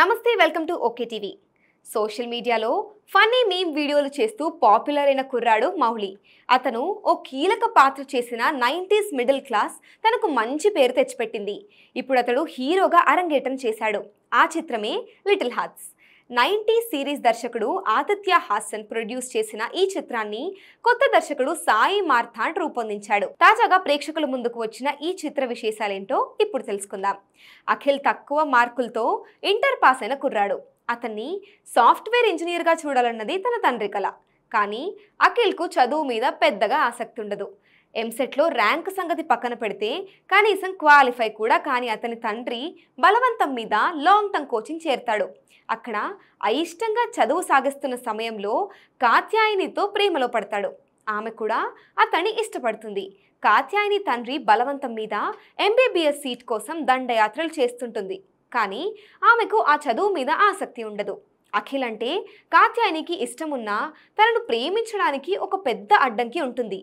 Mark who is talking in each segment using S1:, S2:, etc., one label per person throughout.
S1: నమస్తే welcome to okay TV. Social మీడియాలో funny meme వీడియోలు చేస్తూ పాపులర్ అయిన కుర్రాడు మౌలి. అతను ఓ కీలక పాత్ర చేసిన 90s మిడిల్ క్లాస్ తనకు మంచి పేరు తెచ్చిపెట్టింది. ఇప్పుడు అతడు హీరోగా అరంగేట్రం చేశాడు. ఆ చిత్రమే లిటిల్ హార్ట్స్. 90s సిరీస్ దర్శకుడు ఆదిత్య హాసన్ ప్రొడ్యూస్ చేసిన ఈ చిత్రాన్ని కొత్త దర్శకుడు సాయి మార్తాండ్ రూపొందించాడు. తాజాగా ప్రేక్షకుల ముందుకు వచ్చిన ఈ చిత్ర విశేషాలేంటో ఇప్పుడు తెలుసుకుందాం. అఖిల్ తక్కువ మార్కులతో ఇంటర్ పాస్ అయిన కుర్రాడు. అతన్ని సాఫ్ట్వేర్ ఇంజనీర్గా చూడాలన్నది తన తండ్రి కల. కానీ అఖిల్కు చదువు మీద పెద్దగా ఆసక్తి ఉండదు. ఎంసెట్లో ర్యాంక్ సంగతి పక్కన పెడితే కనీసం క్వాలిఫై కూడా కాని అతని తండ్రి బలవంతం మీద లాంగ్ టర్మ్ కోచింగ్ చేరతాడు. అక్కడ అయిష్టంగా చదువు సాగిస్తున్న సమయంలో కాత్యాయనితో ప్రేమలో పడతాడు. ఆమె కూడా అతన్ని ఇష్టపడుతుంది. కాత్యాయని తండ్రి బలవంతం మీద ఎంబీబీఎస్ సీట్ కోసం దండయాత్రలు చేస్తుంటుంది. కానీ ఆమెకు ఆ చదువు మీద ఆసక్తి ఉండదు. అఖిల్ అంటే కాత్యాయనికి ఇష్టమున్నా తనను ప్రేమించడానికి ఒక పెద్ద అడ్డంకి ఉంటుంది.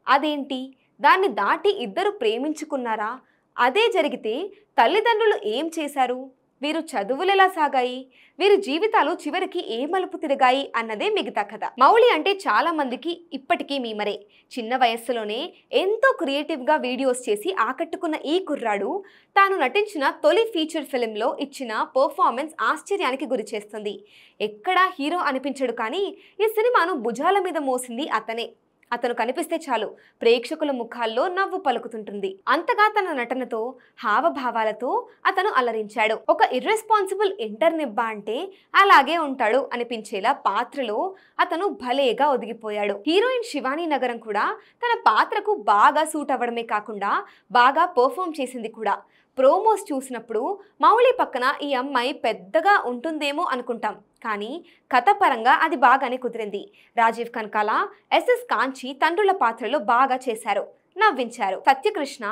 S1: అదేంటి? దాన్ని దాటి ఇద్దరు ప్రేమించుకున్నారా? అదే జరిగితే తల్లిదండ్రులు ఏం చేశారు? వీరు చదువులు ఎలా సాగాయి? వీరి జీవితాలు చివరికి ఏ మలుపు తిరిగాయి అన్నదే మిగతా కథ. మౌలి అంటే చాలా మందికి ఇప్పటికీ మీమరే. చిన్న వయస్సులోనే ఎంతో క్రియేటివ్గా వీడియోస్ చేసి ఆకట్టుకున్న ఈ కుర్రాడు తాను నటించిన తొలి ఫీచర్ ఫిల్మ్లో ఇచ్చిన పర్ఫార్మెన్స్ ఆశ్చర్యానికి గురి చేస్తుంది. ఎక్కడా హీరో అనిపించడు, కానీ ఈ సినిమాను భుజాల మీద మోసింది అతనే. అతను కనిపిస్తే చాలు ప్రేక్షకుల ముఖాల్లో నవ్వు పలుకుతుంటుంది. అంతగా తన నటనతో, హావభావాలతో అతను అలరించాడు. ఒక ఇర్రెస్పాన్సిబుల్ ఇంటర్నిబ్బా అంటే అలాగే ఉంటాడు అనిపించేలా పాత్రలో అతను భలేగా ఒదిగిపోయాడు. హీరోయిన్ శివానీ నగరం కూడా తన పాత్రకు బాగా సూట్ అవ్వడమే కాకుండా బాగా పర్ఫామ్ చేసింది కూడా. ప్రోమోస్ చూసినప్పుడు మౌలి పక్కన ఈ అమ్మాయి పెద్దగా ఉంటుందేమో అనుకుంటాం, కానీ కథ పరంగా అది బాగానే కుదిరింది. రాజీవ్ కనకాల, ఎస్ఎస్ కాంచి తండ్రుల పాత్రలో బాగా చేశారు, నవ్వించారు. సత్యకృష్ణ,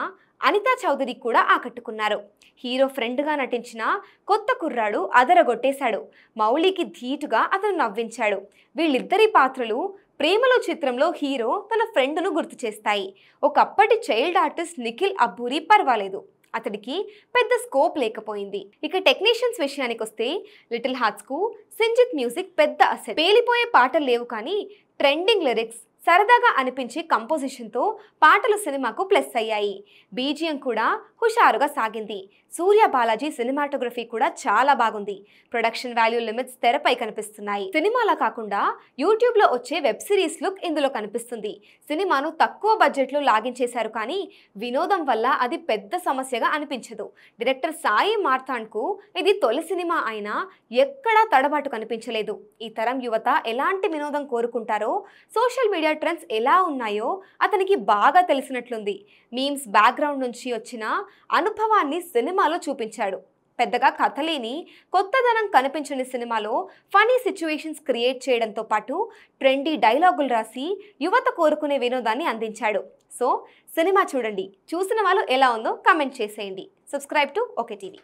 S1: అనితా చౌదరి కూడా ఆకట్టుకున్నారు. హీరో ఫ్రెండ్గా నటించిన కొత్త కుర్రాడు అదరగొట్టేశాడు. మౌలికి ధీటుగా అతను నవ్వించాడు. వీళ్ళిద్దరి పాత్రలు ప్రేమలో చిత్రంలో హీరో తన ఫ్రెండ్ను గుర్తు చేస్తాయి. ఒకప్పటి చైల్డ్ ఆర్టిస్ట్ నిఖిల్ అబ్బూరి పర్వాలేదు, అతడికి పెద్ద స్కోప్ లేకపోయింది. ఇక టెక్నీషియన్స్ విషయానికి వస్తే లిటిల్ హార్ట్స్కు సింజిత్ మ్యూజిక్ పెద్ద అసెట్. పేలిపోయే పాటలు లేవు, కానీ ట్రెండింగ్ లిరిక్స్, సరదాగా అనిపించే కంపోజిషన్తో పాటలు సినిమాకు ప్లస్ అయ్యాయి. బీజిఎం కూడా హుషారుగా సాగింది. సూర్య బాలాజీ సినిమాటోగ్రఫీ కూడా చాలా బాగుంది. ప్రొడక్షన్ వాల్యూ లిమిట్స్ తెరపై కనిపిస్తున్నాయి. సినిమాలా కాకుండా యూట్యూబ్లో వచ్చే వెబ్ సిరీస్ లుక్ ఇందులో కనిపిస్తుంది. సినిమాను తక్కువ బడ్జెట్లో లాగించేశారు, కానీ వినోదం వల్ల అది పెద్ద సమస్యగా అనిపించదు. డైరెక్టర్ సాయి మార్తాండ్కు ఇది తొలి సినిమా అయినా ఎక్కడా తడబాటు కనిపించలేదు. ఈ తరం యువత ఎలాంటి వినోదం కోరుకుంటారో, సోషల్ మీడియా ట్రెండ్స్ ఎలా ఉన్నాయో అతనికి బాగా తెలిసినట్లుంది. మీమ్స్ బ్యాక్గ్రౌండ్ నుంచి వచ్చిన అనుభవాన్ని సినిమాలో చూపించాడు. పెద్దగా కథ లేని, కొత్తదనం కనిపించని సినిమాలో ఫనీ సిచ్యువేషన్స్ క్రియేట్ చేయడంతో పాటు ట్రెండీ డైలాగులు రాసి యువత కోరుకునే వినోదాన్ని అందించాడు. సో సినిమా చూడండి, చూసిన వాళ్ళు ఎలా ఉందో కామెంట్ చేసేయండి. Subscribe to okay TV.